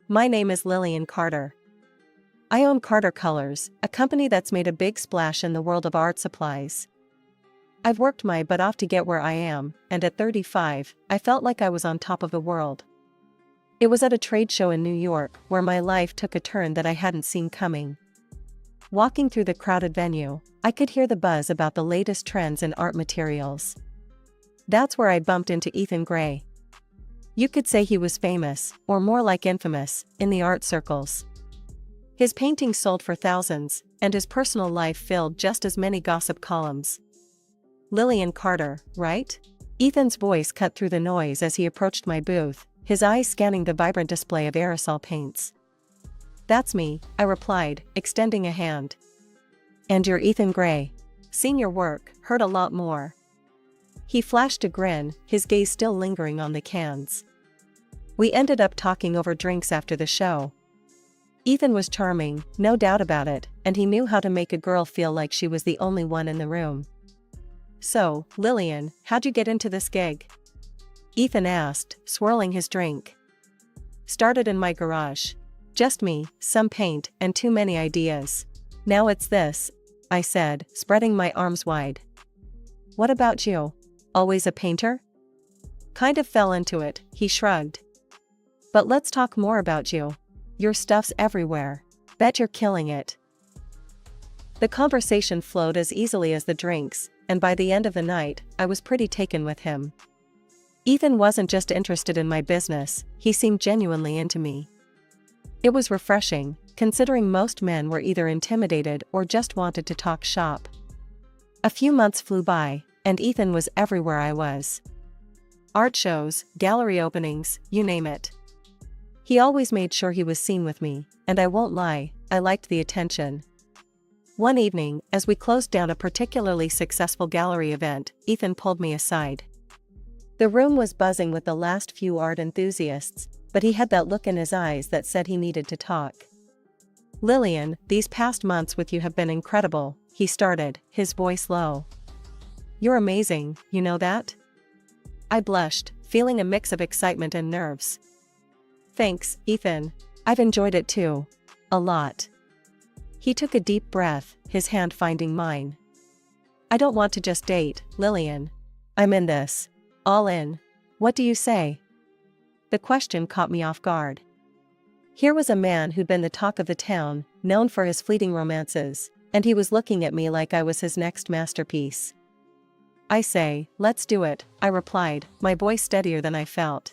My name is Lillian Carter. I own Carter Colors, a company that's made a big splash in the world of art supplies. I've worked my butt off to get where I am, and at 35, I felt like I was on top of the world. It was at a trade show in New York where my life took a turn that I hadn't seen coming. Walking through the crowded venue, I could hear the buzz about the latest trends in art materials. That's where I bumped into Ethan Gray. You could say he was famous, or more like infamous, in the art circles. His paintings sold for thousands, and his personal life filled just as many gossip columns. Lillian Carter, right? Ethan's voice cut through the noise as he approached my booth, his eyes scanning the vibrant display of aerosol paints. That's me, I replied, extending a hand. And you're Ethan Gray. Seen your work, heard a lot more. He flashed a grin, his gaze still lingering on the cans. We ended up talking over drinks after the show. Ethan was charming, no doubt about it, and he knew how to make a girl feel like she was the only one in the room. So, Lillian, how'd you get into this gig? Ethan asked, swirling his drink. Started in my garage. Just me, some paint, and too many ideas. Now it's this, I said, spreading my arms wide. What about you? Always a painter? Kind of fell into it, he shrugged. But let's talk more about you. Your stuff's everywhere. Bet you're killing it. The conversation flowed as easily as the drinks, and by the end of the night, I was pretty taken with him. Ethan wasn't just interested in my business, he seemed genuinely into me. It was refreshing, considering most men were either intimidated or just wanted to talk shop. A few months flew by, and Ethan was everywhere I was. Art shows, gallery openings, you name it. He always made sure he was seen with me, and I won't lie, I liked the attention. One evening, as we closed down a particularly successful gallery event, Ethan pulled me aside. The room was buzzing with the last few art enthusiasts, but he had that look in his eyes that said he needed to talk. Lillian, these past months with you have been incredible, he started, his voice low. You're amazing, you know that? I blushed, feeling a mix of excitement and nerves. Thanks, Ethan. I've enjoyed it too. A lot. He took a deep breath, his hand finding mine. I don't want to just date, Lillian. I'm in this. All in. What do you say? The question caught me off guard. Here was a man who'd been the talk of the town, known for his fleeting romances, and he was looking at me like I was his next masterpiece. I say, let's do it, I replied, my voice steadier than I felt.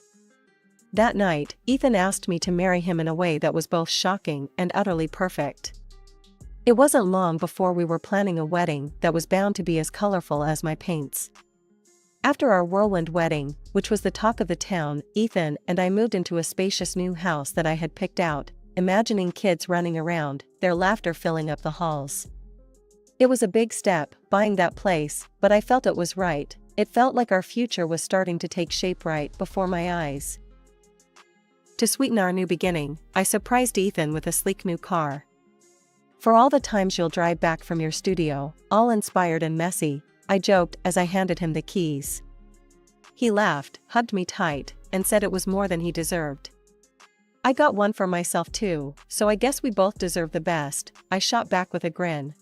That night, Ethan asked me to marry him in a way that was both shocking and utterly perfect. It wasn't long before we were planning a wedding that was bound to be as colorful as my paints. After our whirlwind wedding, which was the talk of the town, Ethan and I moved into a spacious new house that I had picked out, imagining kids running around, their laughter filling up the halls. It was a big step, buying that place, but I felt it was right. It felt like our future was starting to take shape right before my eyes. To sweeten our new beginning, I surprised Ethan with a sleek new car. For all the times you'll drive back from your studio, all inspired and messy, I joked as I handed him the keys. He laughed, hugged me tight, and said it was more than he deserved. I got one for myself too, so I guess we both deserve the best, I shot back with a grin.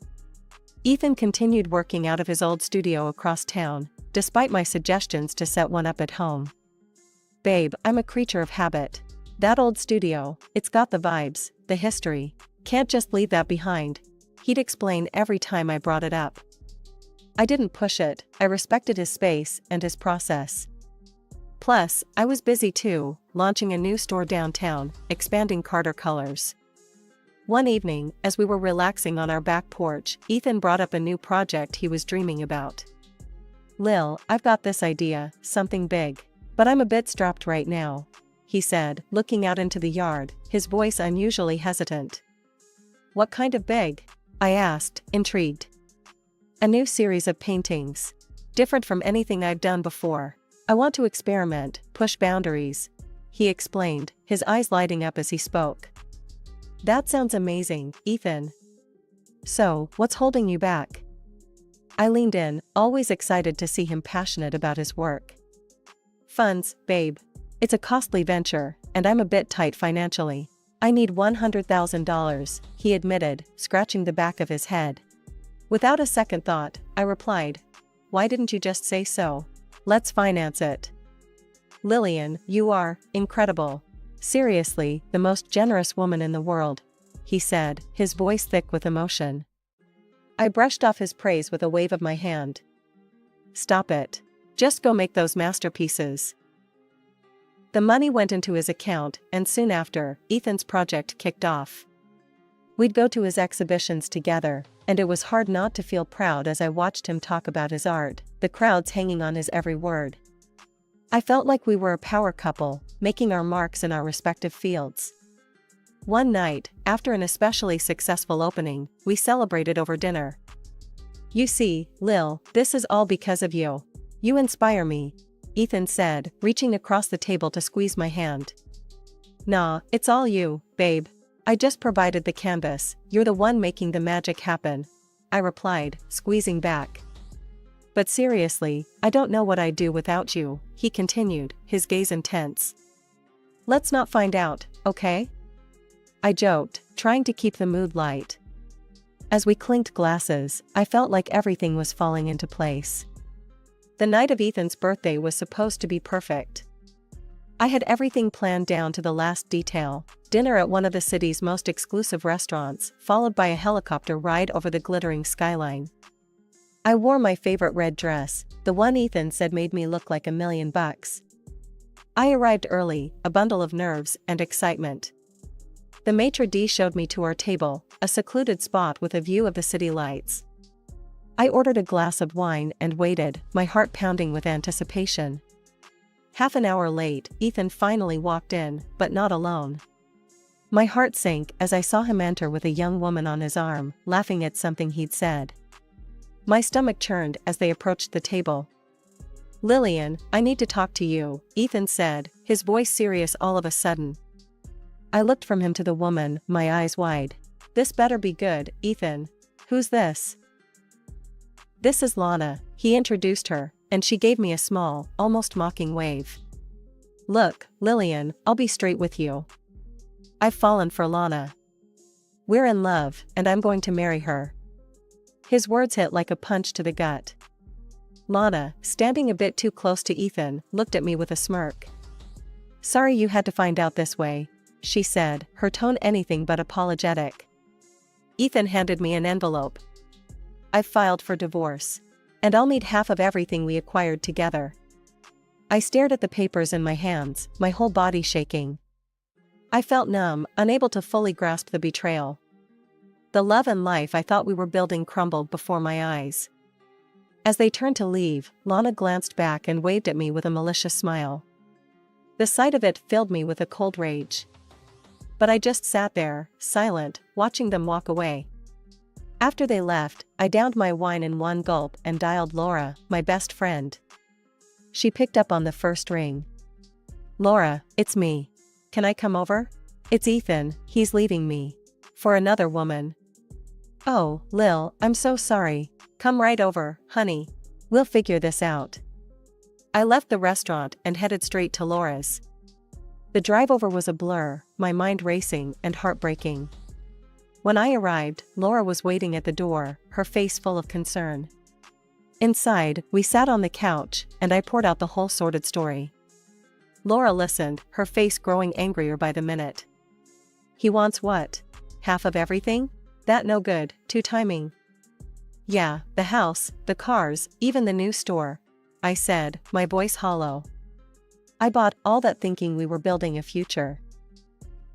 Ethan continued working out of his old studio across town, despite my suggestions to set one up at home. Babe, I'm a creature of habit. That old studio, it's got the vibes, the history. Can't just leave that behind, he'd explain every time I brought it up. I didn't push it, I respected his space and his process. Plus, I was busy too, launching a new store downtown, expanding Carter Colors. One evening, as we were relaxing on our back porch, Ethan brought up a new project he was dreaming about. Lil, I've got this idea, something big. But I'm a bit strapped right now, he said, looking out into the yard, his voice unusually hesitant. What kind of big? I asked, intrigued. A new series of paintings. Different from anything I've done before. I want to experiment, push boundaries, he explained, his eyes lighting up as he spoke. That sounds amazing, Ethan. So, what's holding you back? I leaned in, always excited to see him passionate about his work. Funds, babe. It's a costly venture, and I'm a bit tight financially. I need $100,000, he admitted, scratching the back of his head. Without a second thought, I replied, "Why didn't you just say so? Let's finance it." "Lillian, you are incredible. Seriously, the most generous woman in the world," he said, his voice thick with emotion. I brushed off his praise with a wave of my hand. "Stop it. Just go make those masterpieces." The money went into his account, and soon after, Ethan's project kicked off. We'd go to his exhibitions together, and it was hard not to feel proud as I watched him talk about his art, the crowds hanging on his every word. I felt like we were a power couple, making our marks in our respective fields. One night, after an especially successful opening, we celebrated over dinner. "You see, Lil, this is all because of you. You inspire me," Ethan said, reaching across the table to squeeze my hand. "Nah, it's all you, babe. I just provided the canvas, you're the one making the magic happen," I replied, squeezing back. "But seriously, I don't know what I'd do without you," he continued, his gaze intense. "Let's not find out, okay?" I joked, trying to keep the mood light. As we clinked glasses, I felt like everything was falling into place. The night of Ethan's birthday was supposed to be perfect. I had everything planned down to the last detail: dinner at one of the city's most exclusive restaurants, followed by a helicopter ride over the glittering skyline. I wore my favorite red dress, the one Ethan said made me look like $1,000,000. I arrived early, a bundle of nerves and excitement. The maitre d' showed me to our table, a secluded spot with a view of the city lights. I ordered a glass of wine and waited, my heart pounding with anticipation. Half an hour late, Ethan finally walked in, but not alone. My heart sank as I saw him enter with a young woman on his arm, laughing at something he'd said. My stomach churned as they approached the table. "Lillian, I need to talk to you," Ethan said, his voice serious all of a sudden. I looked from him to the woman, my eyes wide. "This better be good, Ethan. Who's this?" "This is Lana," he introduced her, and she gave me a small, almost mocking wave. "Look, Lillian, I'll be straight with you. I've fallen for Lana. We're in love, and I'm going to marry her." His words hit like a punch to the gut. Lana, standing a bit too close to Ethan, looked at me with a smirk. "Sorry you had to find out this way," she said, her tone anything but apologetic. Ethan handed me an envelope. "I've filed for divorce. And I'll need half of everything we acquired together." I stared at the papers in my hands, my whole body shaking. I felt numb, unable to fully grasp the betrayal. The love and life I thought we were building crumbled before my eyes. As they turned to leave, Lana glanced back and waved at me with a malicious smile. The sight of it filled me with a cold rage. But I just sat there, silent, watching them walk away. After they left, I downed my wine in one gulp and dialed Laura, my best friend. She picked up on the first ring. "Laura, it's me. Can I come over? It's Ethan, he's leaving me. For another woman." "Oh, Lil, I'm so sorry. Come right over, honey. We'll figure this out." I left the restaurant and headed straight to Laura's. The drive over was a blur, my mind racing and heartbreaking. When I arrived, Laura was waiting at the door, her face full of concern. Inside, we sat on the couch, and I poured out the whole sordid story. Laura listened, her face growing angrier by the minute. "He wants what? Half of everything? That no good, two timing." "Yeah, the house, the cars, even the new store," I said, my voice hollow. "I bought all that thinking we were building a future.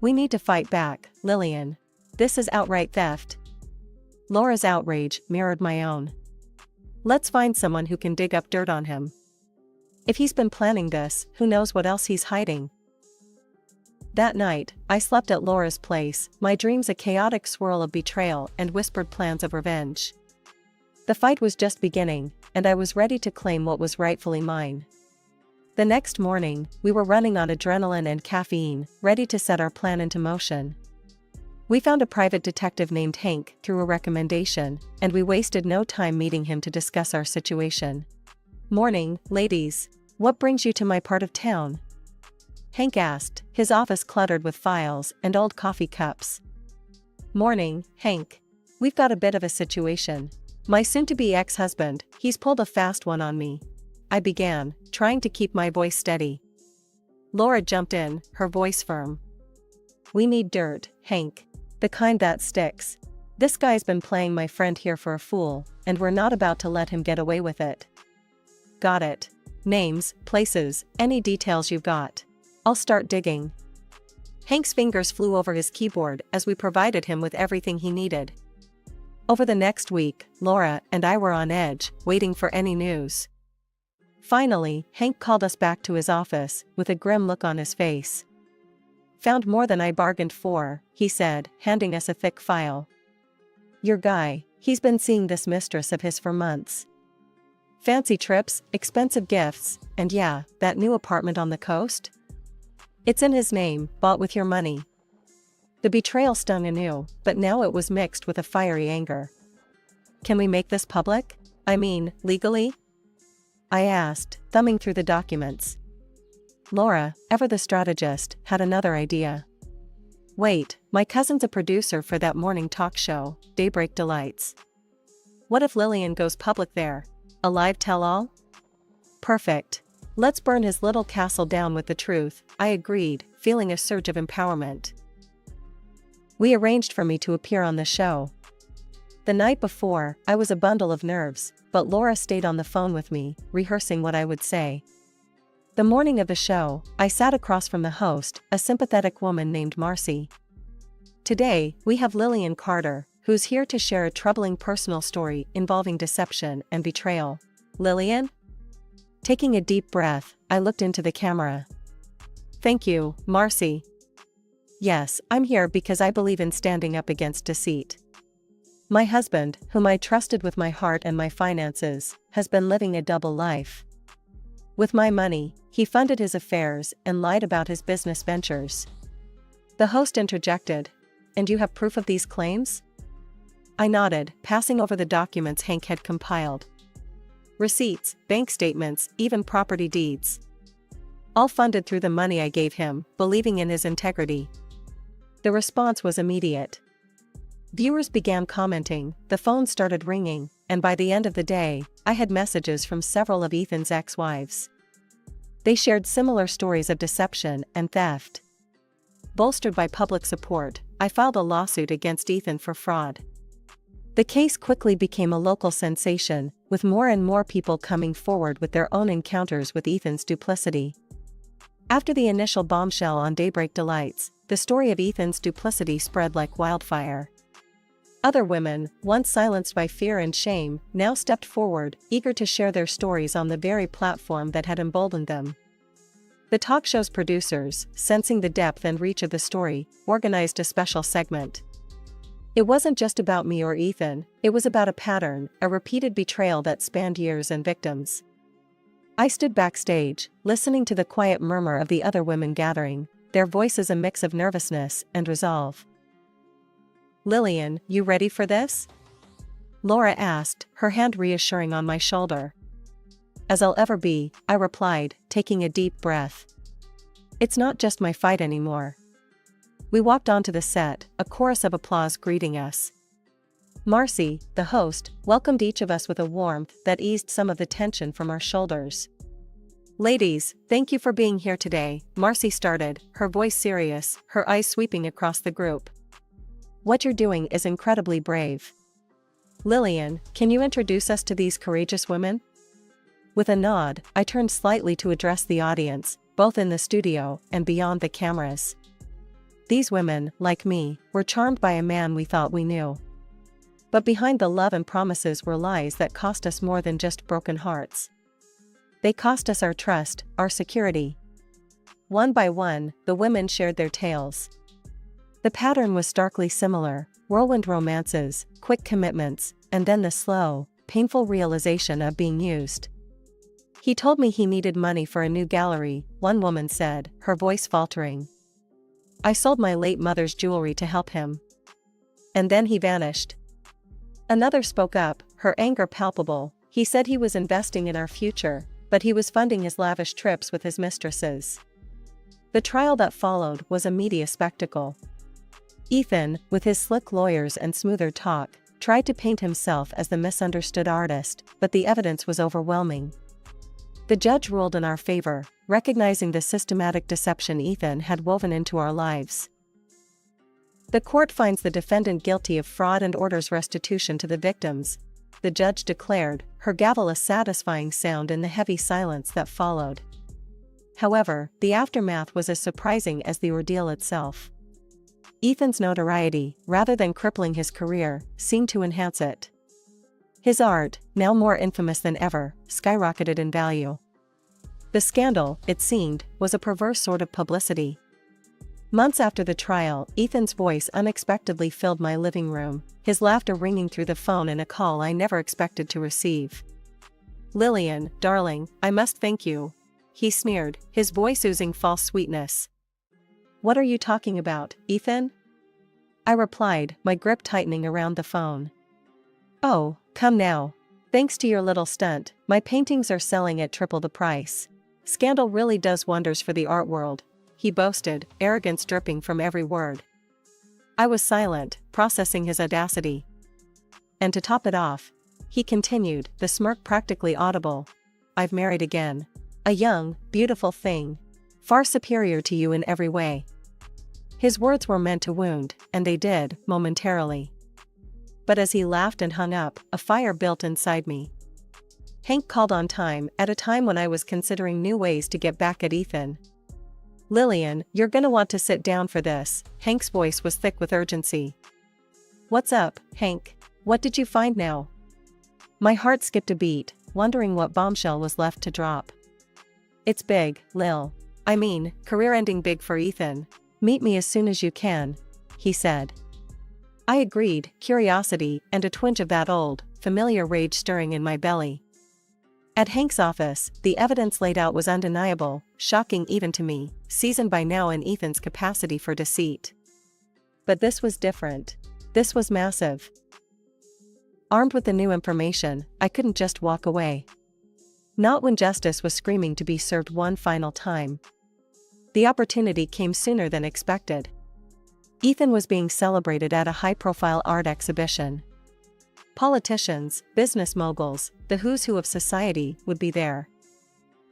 We need to fight back, Lillian. This is outright theft." Laura's outrage mirrored my own. "Let's find someone who can dig up dirt on him. If he's been planning this, who knows what else he's hiding." That night, I slept at Laura's place, my dreams a chaotic swirl of betrayal and whispered plans of revenge. The fight was just beginning, and I was ready to claim what was rightfully mine. The next morning, we were running on adrenaline and caffeine, ready to set our plan into motion. We found a private detective named Hank through a recommendation, and we wasted no time meeting him to discuss our situation. "Morning, ladies. What brings you to my part of town?" Hank asked, his office cluttered with files and old coffee cups. Morning, Hank. We've got a bit of a situation. My soon-to-be ex-husband, he's pulled a fast one on me. I began, trying to keep my voice steady. Laura jumped in, her voice firm. We need dirt, Hank. The kind that sticks. This guy's been playing my friend here for a fool, and we're not about to let him get away with it. Got it. Names, places, any details you've got. I'll start digging. Hank's fingers flew over his keyboard as we provided him with everything he needed. Over the next week, Laura and I were on edge, waiting for any news. Finally, Hank called us back to his office, with a grim look on his face. Found more than I bargained for, he said, handing us a thick file. Your guy, he's been seeing this mistress of his for months. Fancy trips, expensive gifts, and yeah, that new apartment on the coast? It's in his name, bought with your money. The betrayal stung anew, but now it was mixed with a fiery anger. Can we make this public? I mean, legally? I asked, thumbing through the documents. Laura, ever the strategist, had another idea. Wait, my cousin's a producer for that morning talk show, Daybreak Delights. What if Lillian goes public there? A live tell-all? Perfect. Let's burn his little castle down with the truth, I agreed, feeling a surge of empowerment. We arranged for me to appear on the show. The night before, I was a bundle of nerves, but Laura stayed on the phone with me, rehearsing what I would say. The morning of the show, I sat across from the host, a sympathetic woman named Marcy. Today, we have Lillian Carter, who's here to share a troubling personal story involving deception and betrayal. Lillian? Taking a deep breath, I looked into the camera. Thank you, Marcy. Yes, I'm here because I believe in standing up against deceit. My husband, whom I trusted with my heart and my finances, has been living a double life. With my money, he funded his affairs and lied about his business ventures. The host interjected, and you have proof of these claims? I nodded, passing over the documents Hank had compiled. Receipts, bank statements, even property deeds. All funded through the money I gave him, believing in his integrity. The response was immediate. Viewers began commenting, the phone started ringing, and by the end of the day, I had messages from several of Ethan's ex-wives. They shared similar stories of deception and theft. Bolstered by public support, I filed a lawsuit against Ethan for fraud. The case quickly became a local sensation, with more and more people coming forward with their own encounters with Ethan's duplicity. After the initial bombshell on Daybreak Delights, the story of Ethan's duplicity spread like wildfire. Other women, once silenced by fear and shame, now stepped forward, eager to share their stories on the very platform that had emboldened them. The talk show's producers, sensing the depth and reach of the story, organized a special segment. It wasn't just about me or Ethan, it was about a pattern, a repeated betrayal that spanned years and victims. I stood backstage, listening to the quiet murmur of the other women gathering, their voices a mix of nervousness and resolve. Lillian, you ready for this? Laura asked, her hand reassuring on my shoulder. As I'll ever be, I replied, taking a deep breath. It's not just my fight anymore. We walked onto the set, a chorus of applause greeting us. Marcy, the host, welcomed each of us with a warmth that eased some of the tension from our shoulders. Ladies, thank you for being here today, Marcy started, her voice serious, her eyes sweeping across the group. What you're doing is incredibly brave. Lillian, can you introduce us to these courageous women? With a nod, I turned slightly to address the audience, both in the studio and beyond the cameras. These women, like me, were charmed by a man we thought we knew. But behind the love and promises were lies that cost us more than just broken hearts. They cost us our trust, our security. One by one, the women shared their tales. The pattern was starkly similar, whirlwind romances, quick commitments, and then the slow, painful realization of being used. He told me he needed money for a new gallery, one woman said, her voice faltering. I sold my late mother's jewelry to help him. And then he vanished. Another spoke up, her anger palpable. He said he was investing in our future, but he was funding his lavish trips with his mistresses. The trial that followed was a media spectacle. Ethan, with his slick lawyers and smoother talk, tried to paint himself as the misunderstood artist, but the evidence was overwhelming. The judge ruled in our favor, recognizing the systematic deception Ethan had woven into our lives. The court finds the defendant guilty of fraud and orders restitution to the victims, the judge declared, her gavel a satisfying sound in the heavy silence that followed. However, the aftermath was as surprising as the ordeal itself. Ethan's notoriety, rather than crippling his career, seemed to enhance it. His art, now more infamous than ever, skyrocketed in value. The scandal, it seemed, was a perverse sort of publicity. Months after the trial, Ethan's voice unexpectedly filled my living room, his laughter ringing through the phone in a call I never expected to receive. "Lillian, darling, I must thank you," he sneered, his voice oozing false sweetness. "What are you talking about, Ethan?" I replied, my grip tightening around the phone. "Oh, come now. Thanks to your little stunt, my paintings are selling at triple the price. Scandal really does wonders for the art world," he boasted, arrogance dripping from every word. I was silent, processing his audacity. "And to top it off," he continued, the smirk practically audible, "I've married again. A young, beautiful thing. Far superior to you in every way." His words were meant to wound, and they did, momentarily. But as he laughed and hung up, a fire built inside me. Hank called on time, at a time when I was considering new ways to get back at Ethan. "Lillian, you're gonna want to sit down for this," Hank's voice was thick with urgency. "What's up, Hank? What did you find now?" My heart skipped a beat, wondering what bombshell was left to drop. "It's big, Lil. I mean, career-ending big for Ethan. Meet me as soon as you can," he said. I agreed, curiosity and a twinge of that old, familiar rage stirring in my belly. At Hank's office, the evidence laid out was undeniable, shocking even to me, seasoned by now in Ethan's capacity for deceit. But this was different. This was massive. Armed with the new information, I couldn't just walk away. Not when justice was screaming to be served one final time. The opportunity came sooner than expected. Ethan was being celebrated at a high-profile art exhibition. Politicians, business moguls, the who's who of society would be there.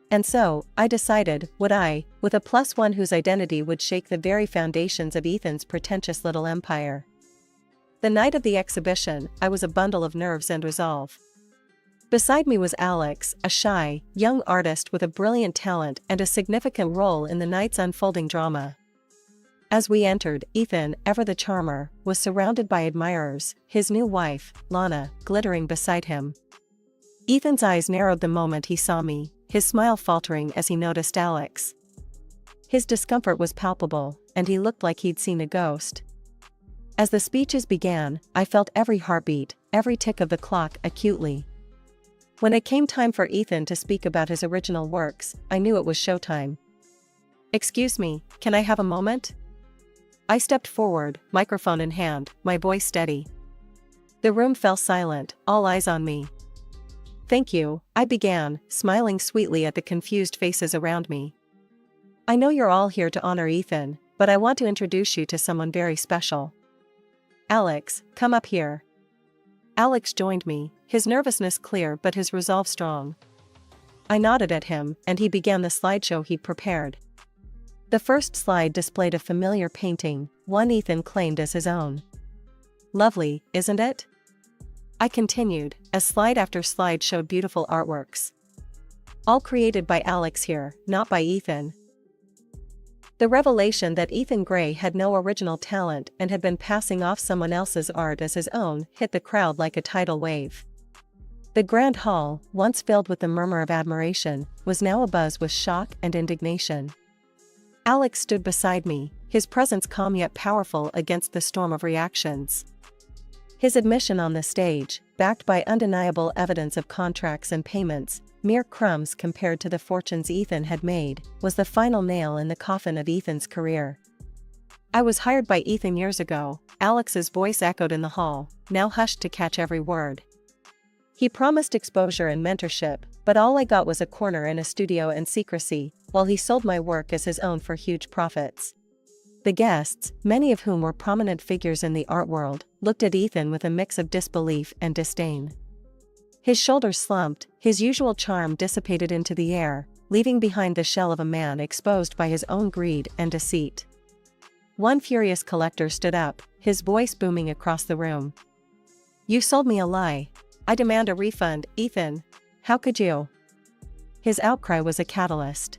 And so, I decided, would I, with a +1 whose identity would shake the very foundations of Ethan's pretentious little empire. The night of the exhibition, I was a bundle of nerves and resolve. Beside me was Alex, a shy, young artist with a brilliant talent and a significant role in the night's unfolding drama. As we entered, Ethan, ever the charmer, was surrounded by admirers, his new wife, Lana, glittering beside him. Ethan's eyes narrowed the moment he saw me, his smile faltering as he noticed Alex. His discomfort was palpable, and he looked like he'd seen a ghost. As the speeches began, I felt every heartbeat, every tick of the clock acutely. When it came time for Ethan to speak about his original works, I knew it was showtime. "Excuse me, can I have a moment?" I stepped forward, microphone in hand, my voice steady. The room fell silent, all eyes on me. "Thank you," I began, smiling sweetly at the confused faces around me. "I know you're all here to honor Ethan, but I want to introduce you to someone very special. Alex, come up here." Alex joined me, his nervousness clear but his resolve strong. I nodded at him, and he began the slideshow he'd prepared. The first slide displayed a familiar painting, one Ethan claimed as his own. "Lovely, isn't it?" I continued, as slide after slide showed beautiful artworks. All created by Alex here, not by Ethan. The revelation that Ethan Gray had no original talent and had been passing off someone else's art as his own hit the crowd like a tidal wave. The grand hall, once filled with the murmur of admiration, was now abuzz with shock and indignation. Alex stood beside me, his presence calm yet powerful against the storm of reactions. His admission on the stage, backed by undeniable evidence of contracts and payments, mere crumbs compared to the fortunes Ethan had made, was the final nail in the coffin of Ethan's career. "I was hired by Ethan years ago," Alex's voice echoed in the hall, now hushed to catch every word. He promised exposure and mentorship, but all I got was a corner in a studio and secrecy, while he sold my work as his own for huge profits. The guests, many of whom were prominent figures in the art world, looked at Ethan with a mix of disbelief and disdain. His shoulders slumped, his usual charm dissipated into the air, leaving behind the shell of a man exposed by his own greed and deceit. One furious collector stood up, his voice booming across the room. "You sold me a lie. I demand a refund, Ethan. How could you?" His outcry was a catalyst.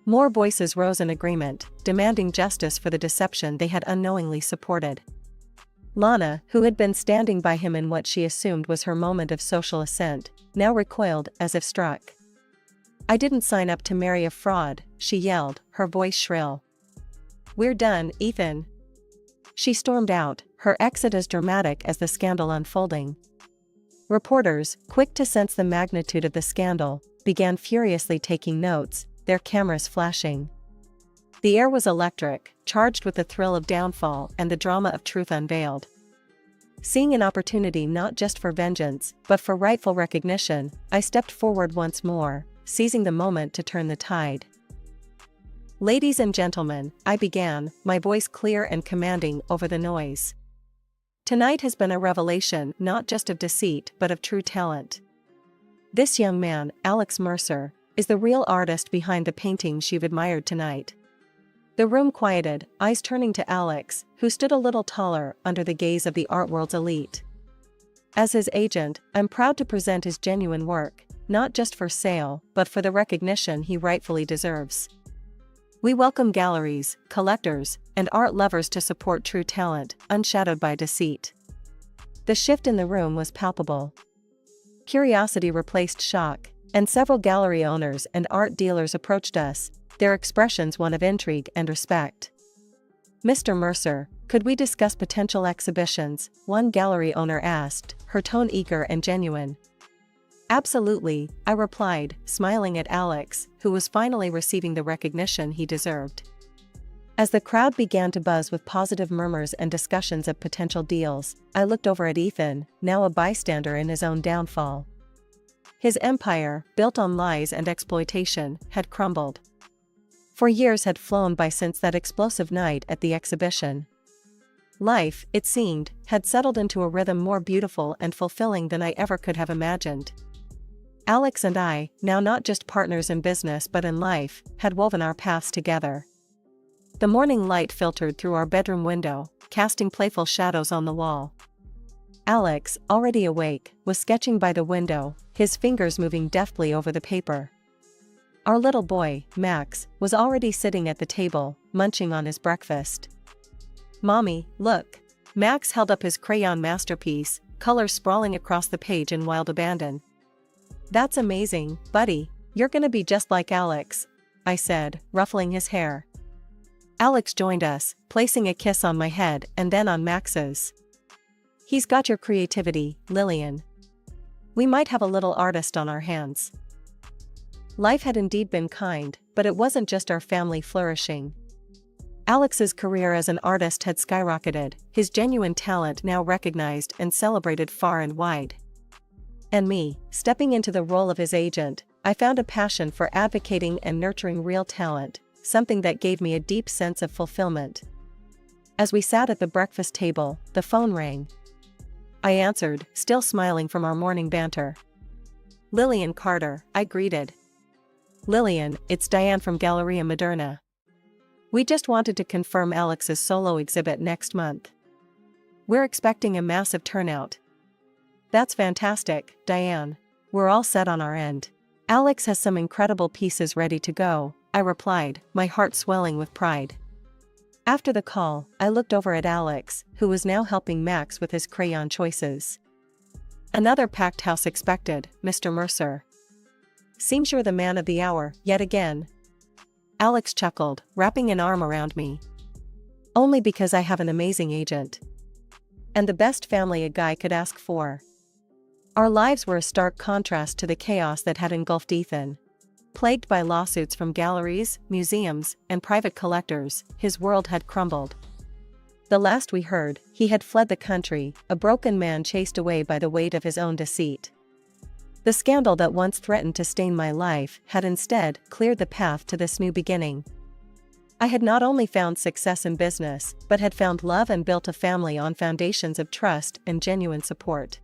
More voices rose in agreement, demanding justice for the deception they had unknowingly supported. Lana, who had been standing by him in what she assumed was her moment of social ascent, now recoiled as if struck. "I didn't sign up to marry a fraud," she yelled, her voice shrill. "We're done, Ethan." She stormed out, her exit as dramatic as the scandal unfolding. Reporters, quick to sense the magnitude of the scandal, began furiously taking notes, their cameras flashing. The air was electric, charged with the thrill of downfall and the drama of truth unveiled. Seeing an opportunity not just for vengeance, but for rightful recognition, I stepped forward once more, seizing the moment to turn the tide. "Ladies and gentlemen," I began, my voice clear and commanding over the noise. "Tonight has been a revelation not just of deceit but of true talent. This young man, Alex Mercer, is the real artist behind the paintings you've admired tonight." The room quieted, eyes turning to Alex, who stood a little taller under the gaze of the art world's elite. As his agent, I'm proud to present his genuine work, not just for sale, but for the recognition he rightfully deserves. We welcome galleries, collectors, and art lovers to support true talent, unshadowed by deceit. The shift in the room was palpable. Curiosity replaced shock, and several gallery owners and art dealers approached us, their expressions one of intrigue and respect. "Mr. Mercer, could we discuss potential exhibitions?" one gallery owner asked, her tone eager and genuine. "Absolutely," I replied, smiling at Alex, who was finally receiving the recognition he deserved. As the crowd began to buzz with positive murmurs and discussions of potential deals, I looked over at Ethan, now a bystander in his own downfall. His empire, built on lies and exploitation, had crumbled. 4 years had flown by since that explosive night at the exhibition. Life, it seemed, had settled into a rhythm more beautiful and fulfilling than I ever could have imagined. Alex and I, now not just partners in business but in life, had woven our paths together. The morning light filtered through our bedroom window, casting playful shadows on the wall. Alex, already awake, was sketching by the window, his fingers moving deftly over the paper. Our little boy, Max, was already sitting at the table, munching on his breakfast. "Mommy, look." Max held up his crayon masterpiece, colors sprawling across the page in wild abandon. "That's amazing, buddy. You're gonna be just like Alex," I said, ruffling his hair. Alex joined us, placing a kiss on my head and then on Max's. "He's got your creativity, Lillian. We might have a little artist on our hands." Life had indeed been kind, but it wasn't just our family flourishing. Alex's career as an artist had skyrocketed, his genuine talent now recognized and celebrated far and wide. And me, stepping into the role of his agent, I found a passion for advocating and nurturing real talent, something that gave me a deep sense of fulfillment. As we sat at the breakfast table, the phone rang. I answered, still smiling from our morning banter. "Lillian Carter," I greeted. "Lillian, it's Diane from Galleria Moderna. We just wanted to confirm Alex's solo exhibit next month. We're expecting a massive turnout." "That's fantastic, Diane. We're all set on our end. Alex has some incredible pieces ready to go," I replied, my heart swelling with pride. After the call, I looked over at Alex, who was now helping Max with his crayon choices. "Another packed house expected, Mr. Mercer. Seems you're the man of the hour, yet again." Alex chuckled, wrapping an arm around me. "Only because I have an amazing agent. And the best family a guy could ask for." Our lives were a stark contrast to the chaos that had engulfed Ethan. Plagued by lawsuits from galleries, museums, and private collectors, his world had crumbled. The last we heard, he had fled the country, a broken man chased away by the weight of his own deceit. The scandal that once threatened to stain my life had instead cleared the path to this new beginning. I had not only found success in business, but had found love and built a family on foundations of trust and genuine support.